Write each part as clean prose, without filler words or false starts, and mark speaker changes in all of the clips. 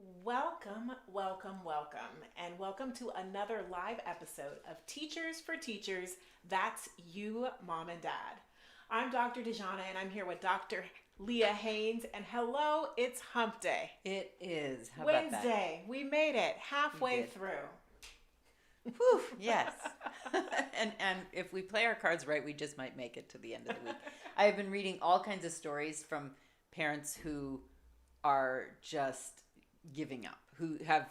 Speaker 1: And welcome to another live episode of Teachers for Teachers. That's you, Mom and Dad. I'm Dr. Dejana, and I'm here with Dr. Leah Haynes. And hello, it's Hump Day.
Speaker 2: It is. How about that?
Speaker 1: Wednesday. We made it
Speaker 2: We
Speaker 1: halfway
Speaker 2: did.
Speaker 1: through.
Speaker 2: Whew, yes. and if we play our cards right, we just might make it to the end of the week. I have been reading all kinds of stories from parents who are just giving up, who have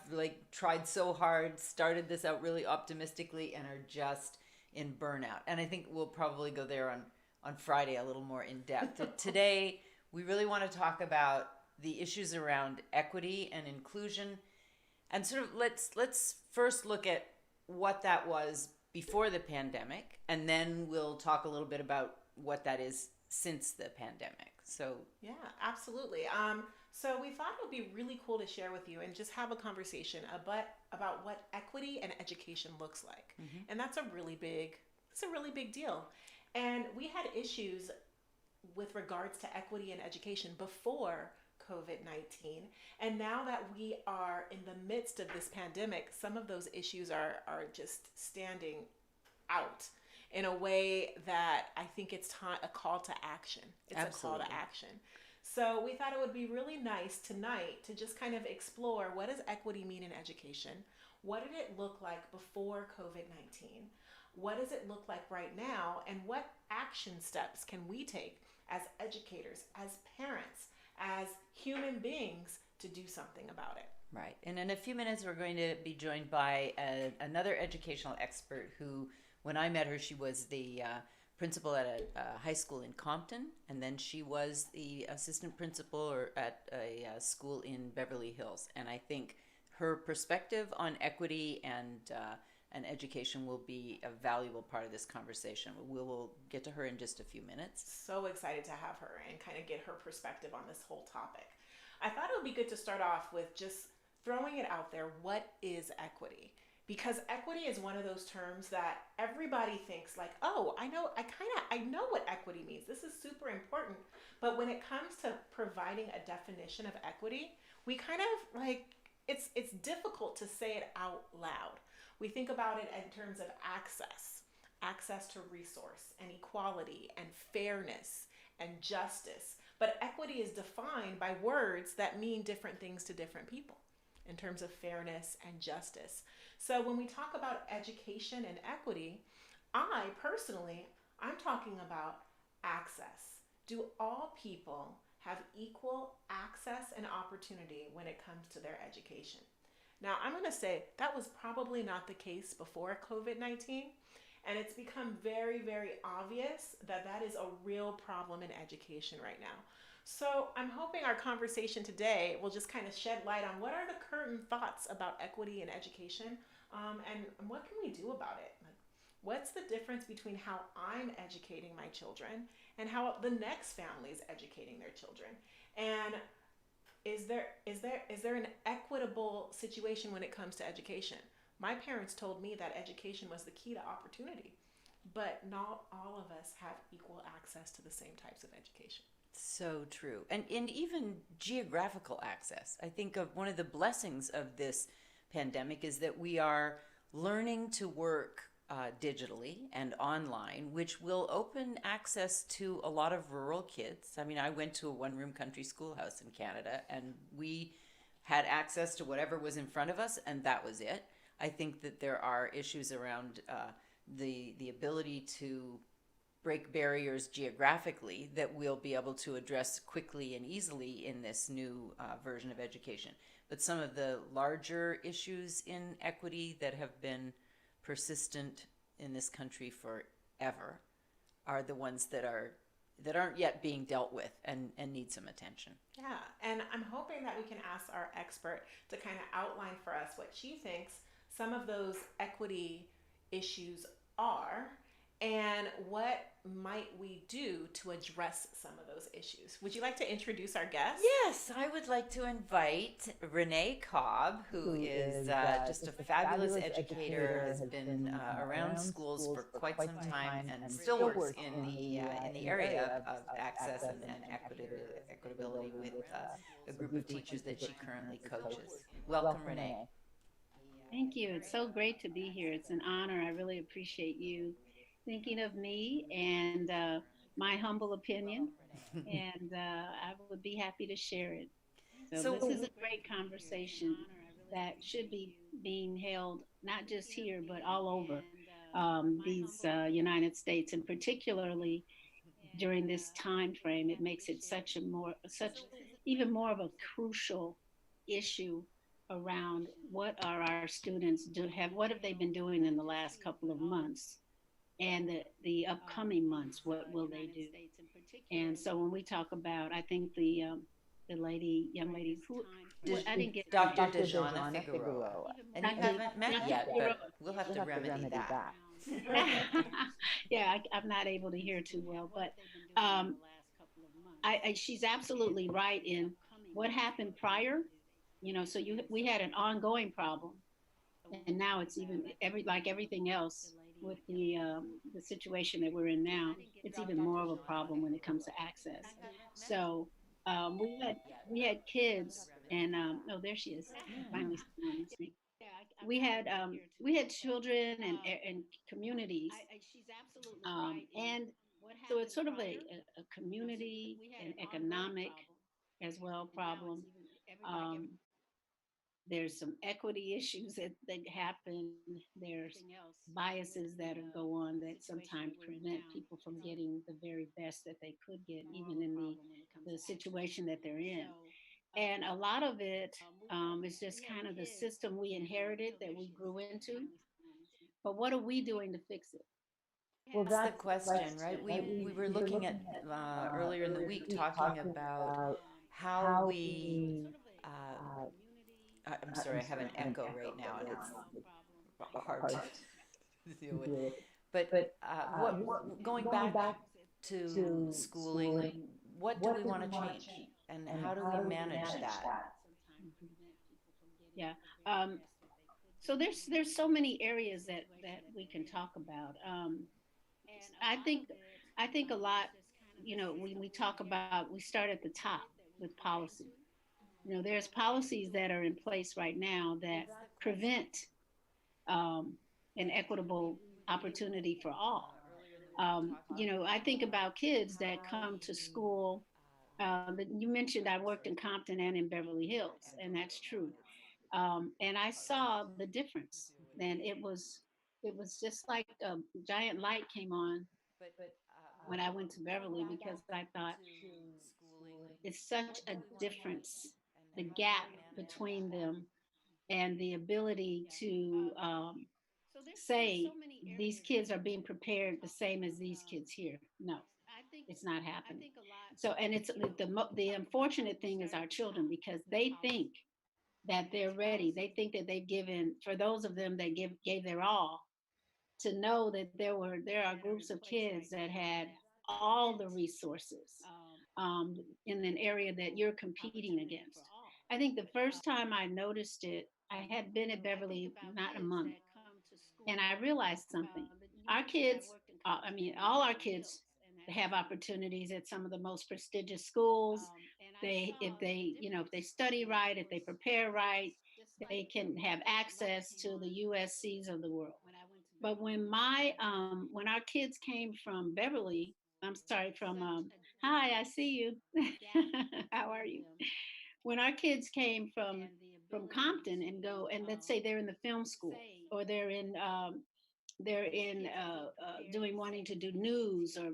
Speaker 2: tried so hard, started this out really optimistically, and are just in burnout. And I think we'll probably go there on Friday a little more in depth. Today, we really want to talk about the issues around equity and inclusion, and sort of let's first look at what that was before the pandemic, and then we'll talk a little bit about what that is since the pandemic. So
Speaker 1: Yeah, absolutely. So we thought it would be really cool to share with you and just have a conversation about what equity and education looks like. And it's a really big deal. And we had issues with regards to equity and education before COVID-19. And now that we are in the midst of this pandemic, some of those issues are just standing out in a way that I think it's a call to action. It's
Speaker 2: absolutely.
Speaker 1: a call to action. So we thought it would be really nice tonight to just kind of explore, what does equity mean in education? What did it look like before COVID-19? What does it look like right now? And what action steps can we take as educators, as parents, as human beings to do something about it?
Speaker 2: Right. And in a few minutes, we're going to be joined by another educational expert who, when I met her, she was the principal at a high school in Compton, and then she was the assistant principal at a school in Beverly Hills. And I think her perspective on equity and education will be a valuable part of this conversation. We will get to her in just a few minutes.
Speaker 1: So excited to have her and kind of get her perspective on this whole topic. I thought it would be good to start off with just throwing it out there. What is equity? Because equity is one of those terms that everybody thinks like, oh, I know what equity means. This is super important. But when it comes to providing a definition of equity, we kind of it's difficult to say it out loud. We think about it in terms of access to resource and equality and fairness and justice. But equity is defined by words that mean different things to different people in terms of fairness and justice. So when we talk about education and equity, I'm talking about access. Do all people have equal access and opportunity when it comes to their education? Now, I'm going to say that was probably not the case before COVID-19, and it's become very, very obvious that that is a real problem in education right now. So I'm hoping our conversation today will just kind of shed light on what are the current thoughts about equity in education, and what can we do about it? Like, what's the difference between how I'm educating my children and how the next family is educating their children? And is there an equitable situation when it comes to education? My parents told me that education was the key to opportunity, but not all of us have equal access to the same types of education.
Speaker 2: So true. And even geographical access. I think of one of the blessings of this pandemic is that we are learning to work digitally and online, which will open access to a lot of rural kids. I mean, I went to a one-room country schoolhouse in Canada, and we had access to whatever was in front of us, and that was it. I think that there are issues around the ability to break barriers geographically that we'll be able to address quickly and easily in this new version of education. But some of the larger issues in equity that have been persistent in this country forever are the ones that aren't yet being dealt with and need some attention.
Speaker 1: Yeah, and I'm hoping that we can ask our expert to kind of outline for us what she thinks some of those equity issues are, and what might we do to address some of those issues? Would you like to introduce our guest?
Speaker 2: Yes, I would like to invite Renee Cobb, who is just a fabulous educator, has been around schools for quite some time, and still works in the area of access and equitability with a group of teachers that she currently coaches. Welcome, Renee.
Speaker 3: Thank you. It's so great to be here. It's an honor. I really appreciate you thinking of me and my humble opinion. And I would be happy to share it. So, this is
Speaker 2: So,
Speaker 3: a great conversation that should be being held not just here, but all over these United States, and particularly during this time frame. It makes it such even more of a crucial issue around what are our students what have they been doing in the last couple of months, and the upcoming months, what will they do? And so when we talk about, I think the young lady who, what, I didn't get her
Speaker 2: Dr.
Speaker 3: name.
Speaker 2: Dejana Figueroa, and you
Speaker 3: Dr.
Speaker 2: haven't met
Speaker 3: Dr.
Speaker 2: yet,
Speaker 3: Figueroa.
Speaker 2: but we'll have to remedy that.
Speaker 3: Yeah, I'm not able to hear too well, but um, she's absolutely right in what happened prior. So we had an ongoing problem, and now it's even like everything else with the situation that we're in now. It's even more of a problem when it comes to access. So we had kids, and oh, there she is, finally someone listening. We had children and communities, and so it's sort of a community and economic as well problem. Um, there's some equity issues that happen. There's biases that go on that sometimes prevent people from getting the very best that they could get, even in the situation that they're in. And a lot of it is just kind of the system we inherited that we grew into. But what are we doing to fix it?
Speaker 2: That's the question, right? We were looking at earlier in the week talking about how we. I'm sorry, I have an echo right now, and it's hard to deal with. But what going back to schooling, what do we want to change, and how do we manage that?
Speaker 3: Mhm. Yeah. Um, so there's so many areas that we can talk about. I think I think a lot. When we talk about, we start at the top with policy. There's policies that are in place right now that prevent um, an equitable opportunity for all. I think about kids that come to school. You mentioned I worked in Compton and in Beverly Hills, and that's true. And I saw the difference. And it was just like a giant light came on when I went to Beverly, because I thought it's such a difference, the gap between them, and the ability to say these kids are being prepared the same as these kids here. No, it's not happening. So, and it's the unfortunate thing is our children, because they think that they're ready. They think that they've given, for those of them that gave their all, to know that there are groups of kids that had all the resources in an area that you're competing against. I think the first time I noticed it, I had been at Beverly not a month, and I realized something. Our kids, I mean, all our kids have opportunities at some of the most prestigious schools. If they study right, if they prepare right, they can have access to the USCs of the world. But when our kids came from Beverly, I'm sorry, from hi, I see you. How are you? When our kids came from Compton and go, and let's say they're in the film school, or they're in doing, wanting to do news, or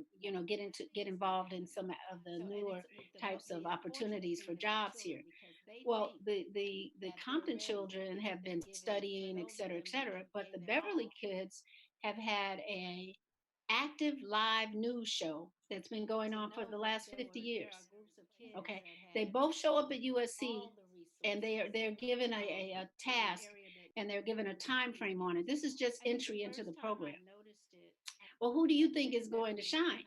Speaker 3: get involved in some of the newer types of opportunities for jobs here. Well, the Compton children have been studying, et cetera, et cetera, but the Beverly kids have had a active live news show that's been going on for the last 50 years. Okay, they both show up at USC, and they're given a task, and they're given a time frame on it. This is just entry into the program. Well, who do you think is going to shine?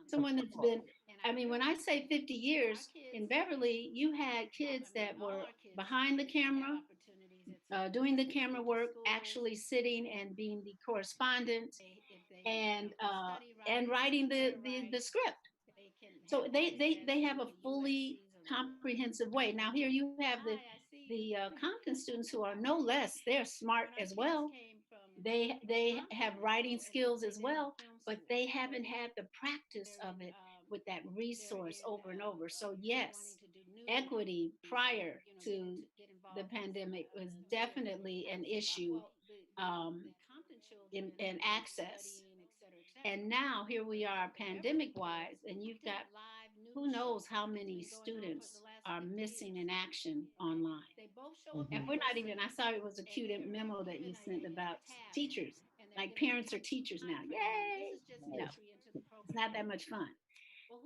Speaker 3: Someone that's been, I mean, when I say 50 years in Beverly, you had kids that were behind the camera, doing the camera work, actually sitting and being the correspondent and writing the script. So they have a fully comprehensive way. Now here you have the Compton students who are no less, they're smart as well. They have writing skills as well, but they haven't had the practice of it with that resource over and over. So yes, equity prior to the pandemic was definitely an issue, um, in access. And now here we are pandemic wise, and you've got who knows how many students are missing in action online. And
Speaker 4: Hmm.
Speaker 3: we're not even, I saw it was a cute memo that you sent about teachers, like parents are teachers now. Yay! No,
Speaker 4: Right.
Speaker 3: it's not that much fun.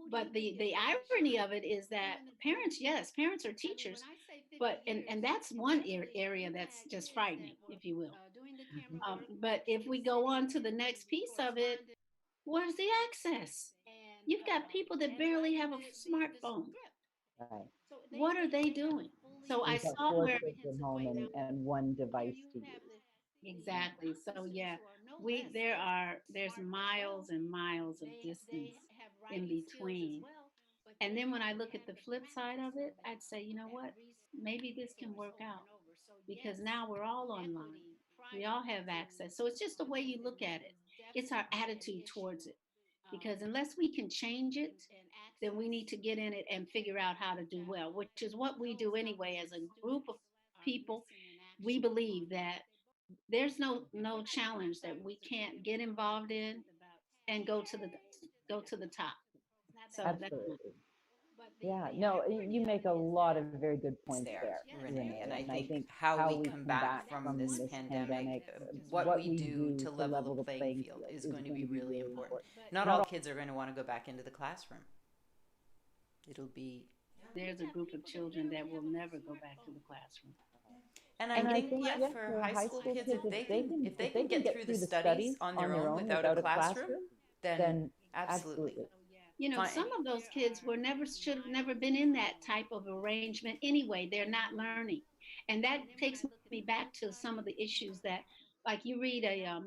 Speaker 3: But the irony of it is that parents, yes, parents are teachers, but and that's one area that's just frightening, if you will.
Speaker 4: Hmm.
Speaker 3: But if we go on to the next piece of it, where's the access? You've got people that barely have a smartphone.
Speaker 4: Right.
Speaker 3: What are they doing? So I
Speaker 4: You've got
Speaker 3: saw
Speaker 4: four
Speaker 3: where
Speaker 4: kids at home and one device to use.
Speaker 3: exactly. So yeah, there's miles and miles of distance in between. And then when I look at the flip side of it, I'd say, you know what? Maybe this can work out because now we're all online. We all have access. So it's just the way you look at it. It's our attitude towards it. Because unless we can change it, then we need to get in it and figure out how to do well, which is what we do anyway as a group of people. We believe that there's no challenge that we can't get involved in and go to the top. So that's my,
Speaker 4: Absolutely. Yeah. No, you make a lot of very good points
Speaker 2: there,
Speaker 4: there,
Speaker 2: Renee. And
Speaker 4: Renee.
Speaker 2: I
Speaker 4: And I
Speaker 2: think
Speaker 4: think
Speaker 2: how
Speaker 4: how
Speaker 2: we
Speaker 4: we
Speaker 2: come
Speaker 4: come
Speaker 2: back
Speaker 4: back
Speaker 2: from
Speaker 4: from
Speaker 2: this
Speaker 4: this
Speaker 2: pandemic,
Speaker 4: pandemic,
Speaker 2: what
Speaker 4: what
Speaker 2: we
Speaker 4: we
Speaker 2: do
Speaker 4: do
Speaker 2: to
Speaker 4: to
Speaker 2: level the
Speaker 4: level the
Speaker 2: playing
Speaker 4: playing
Speaker 2: field
Speaker 4: field
Speaker 2: is
Speaker 4: is
Speaker 2: going to
Speaker 4: going
Speaker 2: be
Speaker 4: to be
Speaker 2: really
Speaker 4: really
Speaker 2: important.
Speaker 4: important.
Speaker 2: Not
Speaker 4: Not
Speaker 2: all
Speaker 4: all.
Speaker 2: kids are going to want to go back into the classroom. It'll be,
Speaker 3: there's a group of children that will never go back to the classroom.
Speaker 2: and I
Speaker 4: And I
Speaker 2: think,
Speaker 4: think,
Speaker 2: yeah,
Speaker 4: yeah,
Speaker 2: for
Speaker 4: for
Speaker 2: high
Speaker 4: high
Speaker 2: school
Speaker 4: school
Speaker 2: kids,
Speaker 4: kids,
Speaker 2: if they
Speaker 4: if
Speaker 2: can
Speaker 4: they can
Speaker 2: get
Speaker 4: get
Speaker 2: through the
Speaker 4: through the
Speaker 2: studies
Speaker 4: studies
Speaker 2: on
Speaker 4: on
Speaker 2: their
Speaker 4: their
Speaker 2: own
Speaker 4: own
Speaker 2: without a
Speaker 4: without a
Speaker 2: classroom,
Speaker 4: classroom,
Speaker 2: then
Speaker 4: then
Speaker 2: absolutely.
Speaker 4: absolutely.
Speaker 3: You know,
Speaker 2: Fine.
Speaker 3: some of those kids were never should have never been in that type of arrangement anyway. They're not learning. And that takes me back to some of the issues that, like you read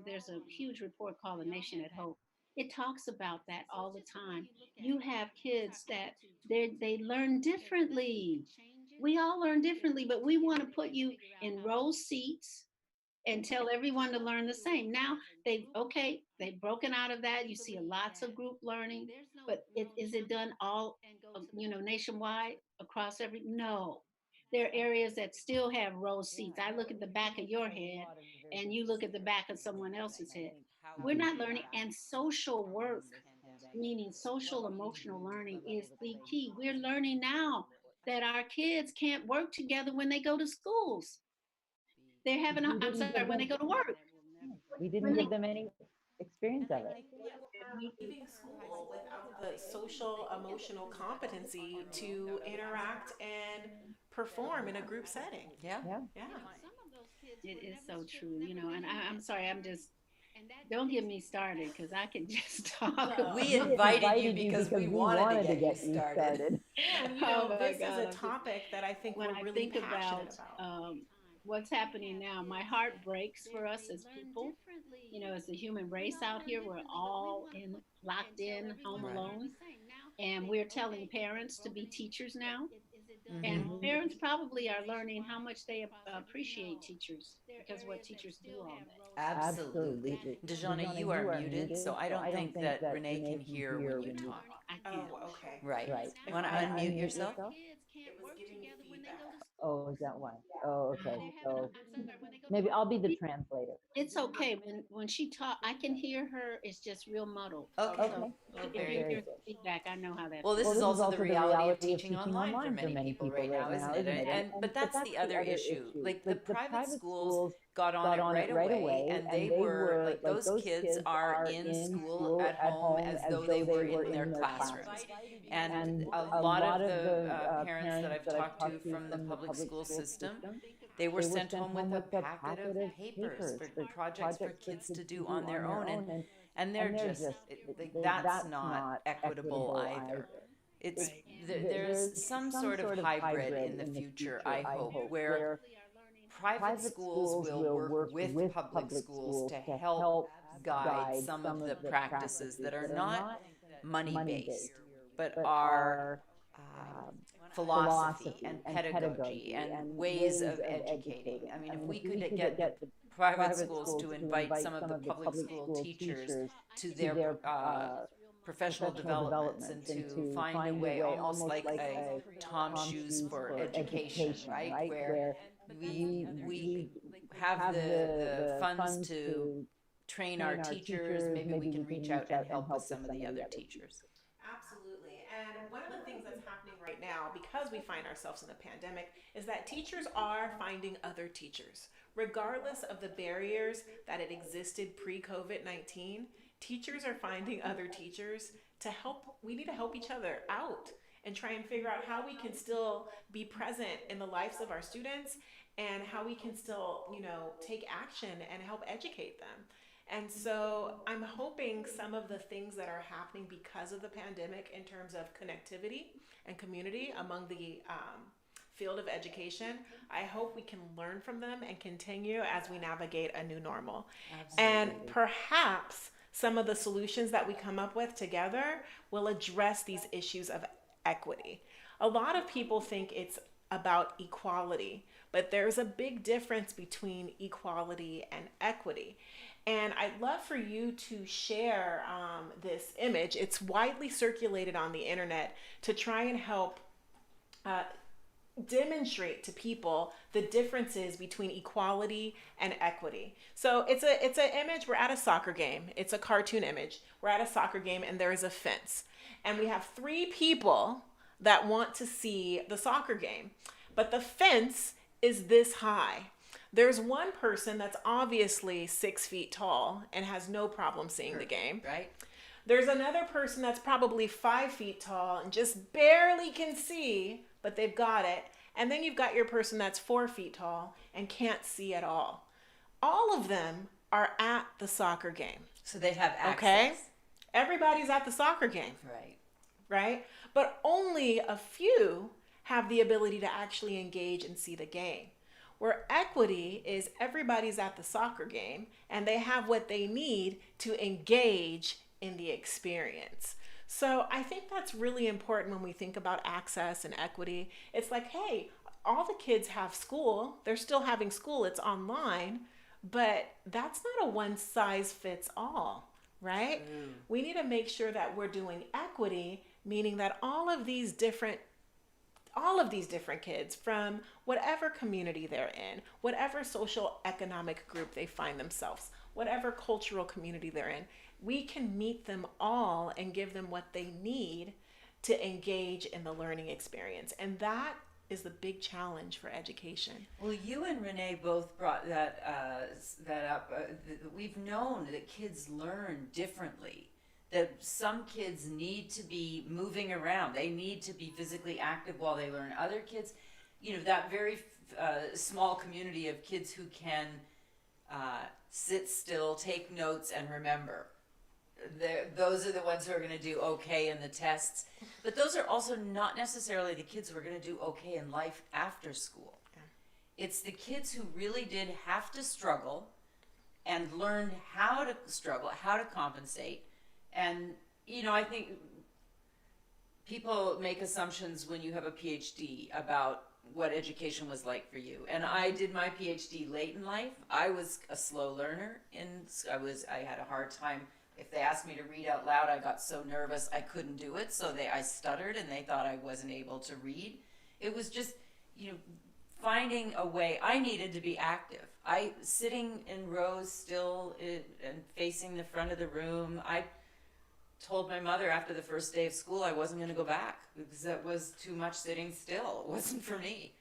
Speaker 3: there's a huge report called The Nation at Hope. It talks about that all the time. You have kids that they learn differently. We all learn differently, but we want to put you in row seats and tell everyone to learn the same. Now they've broken out of that. You see lots of group learning, but is it done all nationwide across every? No, there are areas that still have row seats. I look at the back of your head, and you look at the back of someone else's head. We're not learning, and social work, meaning social emotional learning, is the key. We're learning now that our kids can't work together when they go to schools. They're having,
Speaker 4: We
Speaker 3: I'm
Speaker 4: didn't
Speaker 3: sorry,
Speaker 4: give
Speaker 3: when they
Speaker 4: them,
Speaker 3: go to work.
Speaker 4: we didn't
Speaker 3: When they,
Speaker 4: give them any experience of it.
Speaker 1: Yeah, leaving school without the social emotional competency to interact and perform in a group setting.
Speaker 2: Yeah.
Speaker 4: Yeah.
Speaker 1: Yeah.
Speaker 3: it is so true, and I'm sorry, don't get me started because I can just talk
Speaker 1: No.
Speaker 3: about.
Speaker 2: We
Speaker 4: We
Speaker 2: invited you
Speaker 4: invited you
Speaker 2: because
Speaker 4: because
Speaker 2: we
Speaker 4: we
Speaker 2: wanted to
Speaker 4: wanted to
Speaker 2: get you
Speaker 4: get you
Speaker 2: started.
Speaker 4: started.
Speaker 1: And,
Speaker 3: Oh my
Speaker 1: this is
Speaker 3: God,
Speaker 1: a topic that I think
Speaker 3: when
Speaker 1: we're
Speaker 3: I
Speaker 1: really
Speaker 3: think
Speaker 1: passionate
Speaker 3: about
Speaker 1: about.
Speaker 3: what's happening now, my heart breaks for us as people. As the human race out here, we're all locked in, home
Speaker 2: Right.
Speaker 3: alone, and we're telling parents to be teachers now.
Speaker 2: Mm-hmm.
Speaker 3: And
Speaker 4: Hmm.
Speaker 3: parents probably are learning how much they appreciate teachers because what teachers do all day.
Speaker 2: Absolutely.
Speaker 4: Absolutely.
Speaker 2: Dejana,
Speaker 4: Dejana,
Speaker 2: you are
Speaker 4: you are
Speaker 2: muted, so
Speaker 4: muted,
Speaker 2: I
Speaker 4: so
Speaker 2: don't
Speaker 4: I don't
Speaker 2: think
Speaker 4: think
Speaker 2: that
Speaker 4: that
Speaker 2: Renee can
Speaker 4: Renee can
Speaker 2: hear when
Speaker 4: hear
Speaker 2: you
Speaker 4: when you
Speaker 2: talk.
Speaker 4: talk.
Speaker 3: I can't.
Speaker 1: Oh, okay.
Speaker 2: Right.
Speaker 4: Right.
Speaker 2: You
Speaker 1: If
Speaker 2: want to
Speaker 1: I
Speaker 2: unmute
Speaker 4: Unmute
Speaker 2: yourself?
Speaker 4: yourself.
Speaker 1: it was giving me feedback.
Speaker 4: Oh, is that why? Oh, okay.
Speaker 3: Oh,
Speaker 4: So maybe I'll be the translator.
Speaker 3: it's okay. When she talk, I can hear her. It's just real muddled.
Speaker 2: Okay.
Speaker 1: Okay.
Speaker 3: So
Speaker 4: Okay.
Speaker 2: Well,
Speaker 3: if
Speaker 2: very
Speaker 3: you
Speaker 4: Very
Speaker 3: hear
Speaker 2: good.
Speaker 4: good.
Speaker 3: feedback, I know how that
Speaker 2: Well, this
Speaker 3: feels.
Speaker 4: Well,
Speaker 2: is
Speaker 4: this is
Speaker 2: also the
Speaker 4: also the
Speaker 2: reality of
Speaker 4: reality of
Speaker 2: teaching
Speaker 4: teaching
Speaker 2: online for
Speaker 4: online for
Speaker 2: many
Speaker 4: many
Speaker 2: people
Speaker 4: people
Speaker 2: right now,
Speaker 4: right
Speaker 2: isn't
Speaker 4: now,
Speaker 2: it?
Speaker 4: isn't it?
Speaker 2: But
Speaker 4: But
Speaker 2: that's
Speaker 4: that's
Speaker 2: the
Speaker 4: the
Speaker 2: other
Speaker 4: other
Speaker 2: issue.
Speaker 4: issue.
Speaker 2: Like the
Speaker 4: Like the
Speaker 2: private
Speaker 4: private
Speaker 2: schools
Speaker 4: schools
Speaker 2: got on
Speaker 4: got
Speaker 2: it
Speaker 4: on
Speaker 2: right
Speaker 4: it right
Speaker 2: away,
Speaker 4: away,
Speaker 2: and they
Speaker 4: and they
Speaker 2: were
Speaker 4: were
Speaker 2: like
Speaker 4: like,
Speaker 2: those
Speaker 4: those
Speaker 2: kids
Speaker 4: kids
Speaker 2: are
Speaker 4: are
Speaker 2: in
Speaker 4: in
Speaker 2: school
Speaker 4: school
Speaker 2: at
Speaker 4: at
Speaker 2: home
Speaker 4: home
Speaker 2: as
Speaker 4: as
Speaker 2: though they
Speaker 4: though
Speaker 2: were
Speaker 4: they were
Speaker 2: in their
Speaker 4: in their
Speaker 2: classrooms.
Speaker 4: classrooms.
Speaker 2: And
Speaker 4: And
Speaker 2: a
Speaker 4: a
Speaker 2: lot
Speaker 4: lot
Speaker 2: of
Speaker 4: of
Speaker 2: the
Speaker 4: the
Speaker 2: parents that
Speaker 4: parents
Speaker 2: I've
Speaker 4: that I've
Speaker 2: talked to
Speaker 4: talked to
Speaker 2: from the
Speaker 4: from the
Speaker 2: public
Speaker 4: public
Speaker 2: school
Speaker 4: school
Speaker 2: system,
Speaker 4: system,
Speaker 2: they were
Speaker 4: they were
Speaker 2: sent
Speaker 4: sent
Speaker 2: home with
Speaker 4: home
Speaker 2: a
Speaker 4: with a
Speaker 2: packet
Speaker 4: packet
Speaker 2: of
Speaker 4: of
Speaker 2: papers
Speaker 4: papers
Speaker 2: for
Speaker 4: for
Speaker 2: projects for
Speaker 4: projects for
Speaker 2: kids to
Speaker 4: kids to
Speaker 2: do
Speaker 4: do
Speaker 2: on their
Speaker 4: on their
Speaker 2: own.
Speaker 4: own.
Speaker 2: And they're just, that's not equitable either. It's there's some sort of hybrid in the future, I hope, where private schools will work with public schools to help guide some of the practices that are not money based, but are philosophy and pedagogy and ways of educating. I mean, if we could get the private schools to invite some of the public school teachers to their professional developments and to find a way, almost like a Tom Shoes for education, right? Where we have the funds to train our teachers. Maybe we can reach out and help with some of the other teachers.
Speaker 1: Absolutely. And one of the things that's happening right now, because we find ourselves in the pandemic, is that teachers are finding other teachers. Regardless of the barriers that had existed pre-COVID-19, teachers are finding other teachers to help. We need to help each other out and try and figure out how we can still be present in the lives of our students and how we can still, take action and help educate them. And so I'm hoping some of the things that are happening because of the pandemic in terms of connectivity and community among the field of education, I hope we can learn from them and continue as we navigate a new normal. Absolutely. And perhaps some of the solutions that we come up with together will address these issues of equity. A lot of people think it's about equality, but there's a big difference between equality and equity. And I'd love for you to share this image. It's widely circulated on the internet to try and help demonstrate to people the differences between equality and equity. So it's an image. We're at a soccer game. It's a cartoon image. We're at a soccer game and there is a fence. And we have 3 people that want to see the soccer game. But the fence is this high. There's one person that's obviously 6 feet tall and has no problem seeing the game.
Speaker 2: Right.
Speaker 1: There's another person that's probably 5 feet tall and just barely can see, but they've got it. And then you've got your person that's 4 feet tall and can't see at all. All of them are at the soccer game.
Speaker 2: So they have access.
Speaker 1: Okay? Everybody's at the soccer game. Right? But only a few have the ability to actually engage and see the game. Where equity is everybody's at the soccer game and they have what they need to engage in the experience. So I think that's really important when we think about access and equity. It's like, hey, all the kids have school. They're still having school. It's online, but that's not a one size fits all, right? We need to make sure that we're doing equity, meaning that all of these different kids from whatever community they're in, whatever social economic group they find themselves, whatever cultural community they're in, we can meet them all and give them what they need to engage in the learning experience. And that is the big challenge for education.
Speaker 2: Well, you and Renee both brought that up. We've known that kids learn differently. That some kids need to be moving around. They need to be physically active while they learn. Other kids, that very small community of kids who can sit still, take notes, and remember. Those are the ones who are going to do okay in the tests. But those are also not necessarily the kids who are going to do okay in life after school. Yeah. It's the kids who really did have to struggle and learned how to struggle, how to compensate. And, I think people make assumptions when you have a PhD about what education was like for you. And I did my PhD late in life. I was a slow learner. I had a hard time. If they asked me to read out loud, I got so nervous I couldn't do it. So I stuttered and they thought I wasn't able to read. It was just, finding a way. I needed to be active. Sitting in rows still and facing the front of the room. I told my mother after the first day of school I wasn't going to go back because that was too much sitting still. It wasn't for me.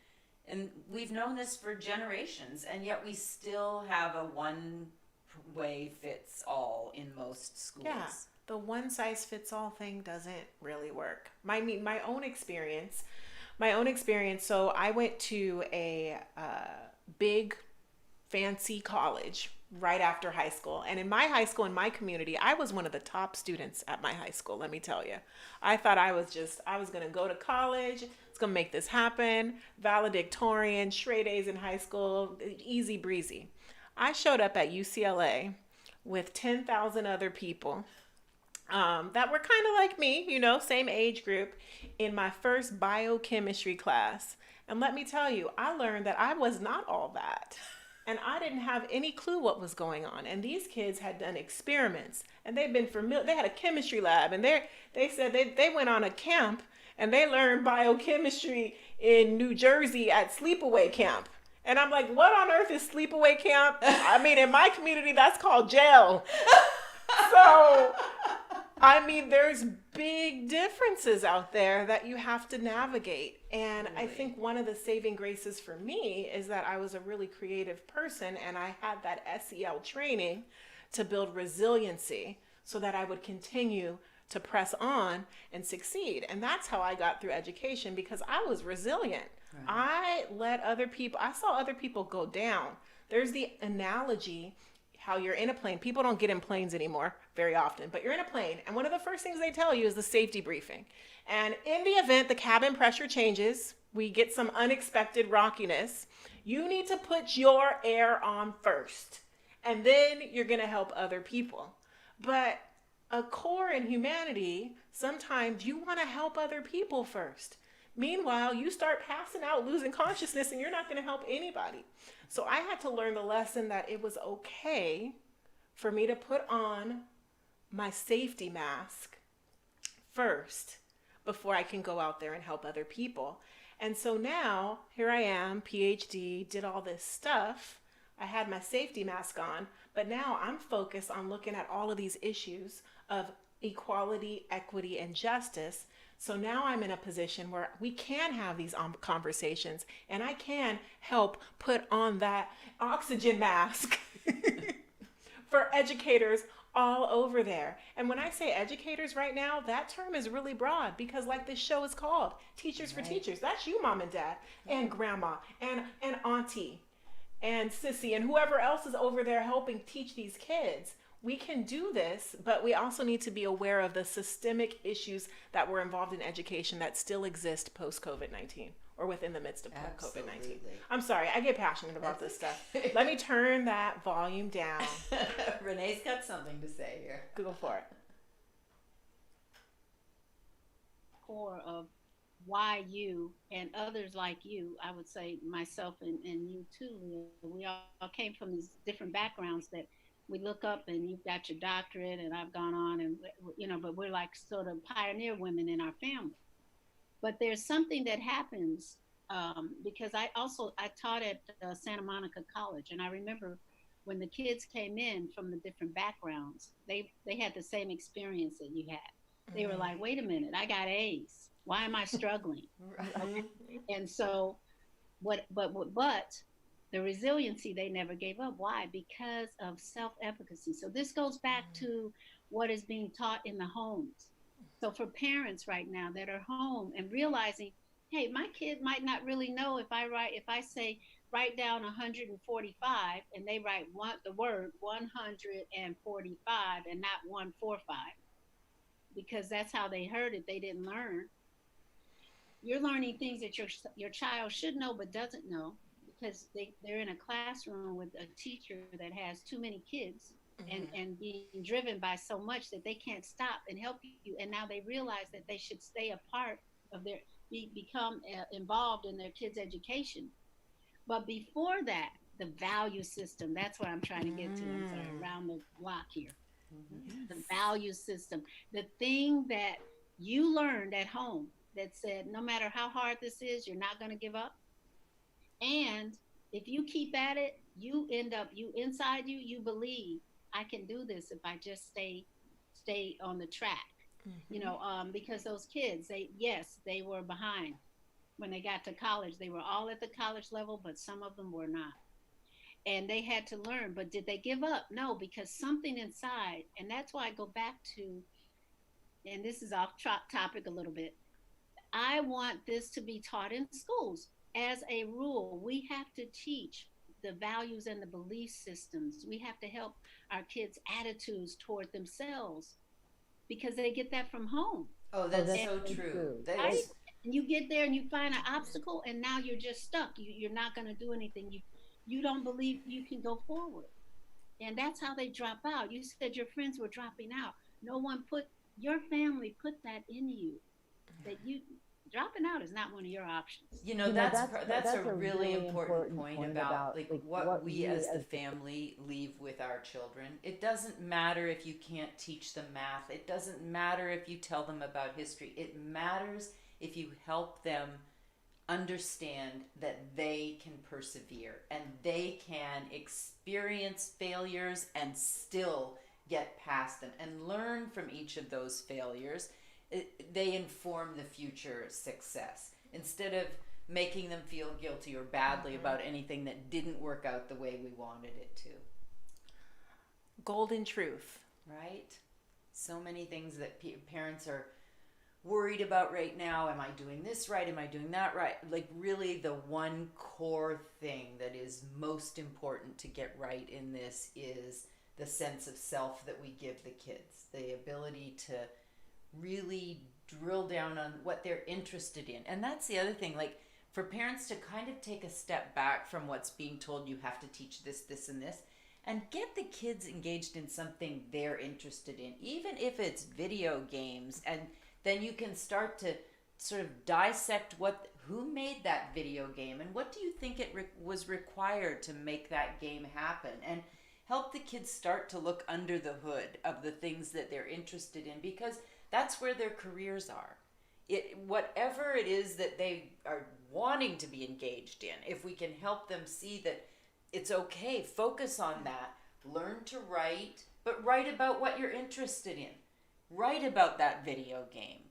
Speaker 2: And we've known this for generations, and yet we still have a one-way fits all in most schools.
Speaker 1: Yeah, the one-size-fits-all thing doesn't really work. My own experience. So I went to a big, fancy college right after high school. And in my high school, in my community, I was one of the top students at my high school, let me tell you. I thought I was going to go to college. It's going to make this happen. Valedictorian, straight A's in high school, easy breezy. I showed up at UCLA with 10,000 other people that were kind of like me, same age group, in my first biochemistry class. And let me tell you, I learned that I was not all that. And I didn't have any clue what was going on. And these kids had done experiments, and they've been familiar. They had a chemistry lab, and they said they went on a camp and they learned biochemistry in New Jersey at sleepaway camp. And I'm like, what on earth is sleepaway camp? I mean, in my community, that's called jail. So, I mean, there's big differences out there that you have to navigate. And I think one of the saving graces for me is that I was a really creative person, and I had that SEL training to build resiliency so that I would continue to press on and succeed. And that's how I got through education, because I was resilient. Right. I saw other people go down. There's the analogy how you're in a plane. People don't get in planes anymore very often, but you're in a plane, and one of the first things they tell you is the safety briefing. And in the event the cabin pressure changes, we get some unexpected rockiness, you need to put your air on first, and then you're going to help other people. But a core in humanity, sometimes you want to help other people first. Meanwhile, you start passing out, losing consciousness, and you're not going to help anybody. So I had to learn the lesson that it was okay for me to put on my safety mask first before I can go out there and help other people. And so now, here I am, PhD, did all this stuff. I had my safety mask on, but now I'm focused on looking at all of these issues of equality, equity, and justice. So now I'm in a position where we can have these conversations, and I can help put on that oxygen mask for educators all over there. And when I say educators right now, that term is really broad, because like this show is called Teachers for Teachers. That's you, mom and dad, and grandma, and auntie, and sissy, and whoever else is over there helping teach these kids. We can do this, but we also need to be aware of the systemic issues that were involved in education that still exist post-COVID-19, or within the midst of COVID-19. I'm sorry, I get passionate about this stuff. Let me turn that volume down.
Speaker 2: Renee's got something to say here.
Speaker 1: Go for it.
Speaker 3: Core of why you and others like you, I would say myself and you too, Leah, we all came from these different backgrounds that we look up, and you've got your doctorate and I've gone on, and but we're like sort of pioneer women in our family. But there's something that happens because I taught at Santa Monica College, and I remember when the kids came in from the different backgrounds, they had the same experience that you had. They were like, wait a minute, I got A's. Why am I struggling? Okay. And so but the resiliency, they never gave up. Why? Because of self-efficacy. So this goes back to what is being taught in the homes. So for parents right now that are home and realizing, hey, my kid might not really know if I say write down 145 and they write the word 145 and not 145, because that's how they heard it. They didn't learn. You're learning things that your child should know but doesn't know, because they're in a classroom with a teacher that has too many kids and being driven by so much that they can't stop and help you. And now they realize that they should stay a part of become involved in their kids' education. But before that, the value system, that's what I'm trying to get to. I'm sorry, around the block here. The value system, the thing that you learned at home that said, no matter how hard this is, you're not going to give up. And if you keep at it, you inside you believe, I can do this if I just stay on the track. Because those kids, they were behind when they got to college. They were all at the college level, but some of them were not. And they had to learn. But did they give up? No, because something inside, and that's why I go back to, and this is off topic a little bit, I want this to be taught in schools. As a rule, we have to teach the values and the belief systems. We have to help our kids' attitudes toward themselves because they get that from home.
Speaker 2: Oh,
Speaker 4: Oh,
Speaker 2: that's
Speaker 4: that's
Speaker 2: so
Speaker 4: so
Speaker 2: true.
Speaker 4: true.
Speaker 2: That
Speaker 3: Right?
Speaker 2: is,
Speaker 3: And you get there and you find an obstacle, and now you're just stuck. You're not going to do anything. You don't believe you can go forward, and that's how they drop out. You said your friends were dropping out. No one put your family put that in you. That you dropping out is not one of your options.
Speaker 2: that's a really important point about like what we as the family leave with our children. It doesn't matter if you can't teach them math. It doesn't matter if you tell them about history. It matters if you help them understand that they can persevere and they can experience failures and still get past them and learn from each of those failures. They inform the future success instead of making them feel guilty or badly about anything that didn't work out the way we wanted it to.
Speaker 1: Golden truth.
Speaker 2: Right? So many things that parents are worried about right now. Am I doing this right? Am I doing that right? Like, really, the one core thing that is most important to get right in this is the sense of self that we give the kids, the ability to really drill down on what they're interested in. And that's the other thing, like, for parents to kind of take a step back from what's being told, you have to teach this, this, and this, and get the kids engaged in something they're interested in, even if it's video games. And then you can start to sort of dissect who made that video game and what do you think it was required to make that game happen, and help the kids start to look under the hood of the things that they're interested in, because that's where their careers are. Whatever it is that they are wanting to be engaged in, if we can help them see that it's okay, focus on that, learn to write, but write about what you're interested in. Write about that video game.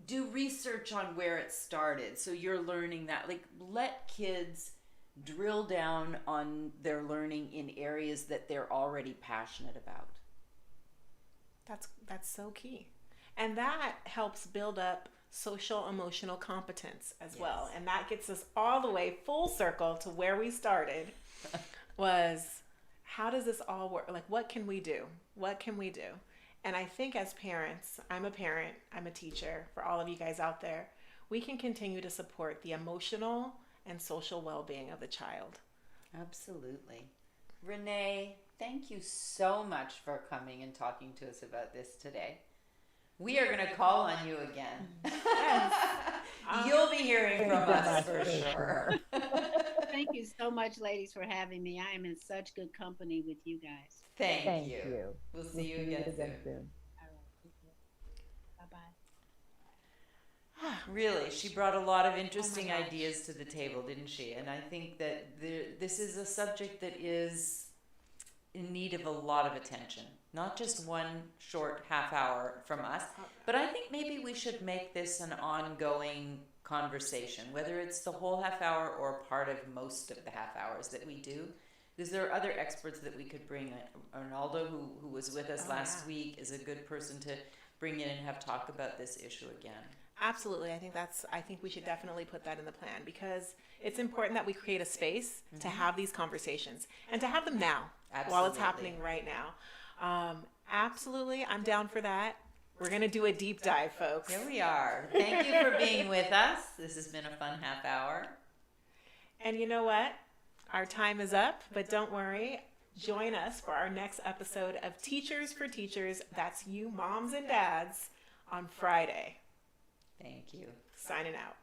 Speaker 2: Do research on where it started so you're learning that. Like, let kids drill down on their learning in areas that they're already passionate about.
Speaker 1: That's so key. And that helps build up social emotional competence as well. And that gets us all the way full circle to where we started was, how does this all work? Like, what can we do? What can we do? And I think as parents, I'm a parent, I'm a teacher, for all of you guys out there, we can continue to support the emotional and social well-being of the child.
Speaker 2: Absolutely. Renee, thank you so much for coming and talking to us about this today. We are going to call on you again. You'll be hearing from us for sure.
Speaker 3: Thank you so much, ladies, for having me. I am in such good company with you guys.
Speaker 2: Thank you. We'll see you again soon.
Speaker 3: All right. Bye-bye.
Speaker 2: Really, she brought a lot of interesting ideas to the table, didn't she? And I think that this is a subject that is in need of a lot of attention. Not just one short half hour from us, but I think maybe we should make this an ongoing conversation, whether it's the whole half hour or part of most of the half hours that we do. Because there are other experts that we could bring. Arnaldo, who was with us last week, is a good person to bring in and have talk about this issue again.
Speaker 1: Absolutely. I think we should definitely put that in the plan, because it's important that we create a space to have these conversations and to have them now, while it's happening right now. Absolutely. I'm down for that. We're going to do a deep dive, folks.
Speaker 2: Here we are. Thank you for being with us. This has been a fun half hour.
Speaker 1: And you know what? Our time is up, but don't worry. Join us for our next episode of Teachers for Teachers. That's you, moms and dads, on Friday.
Speaker 2: Thank you.
Speaker 1: Signing out.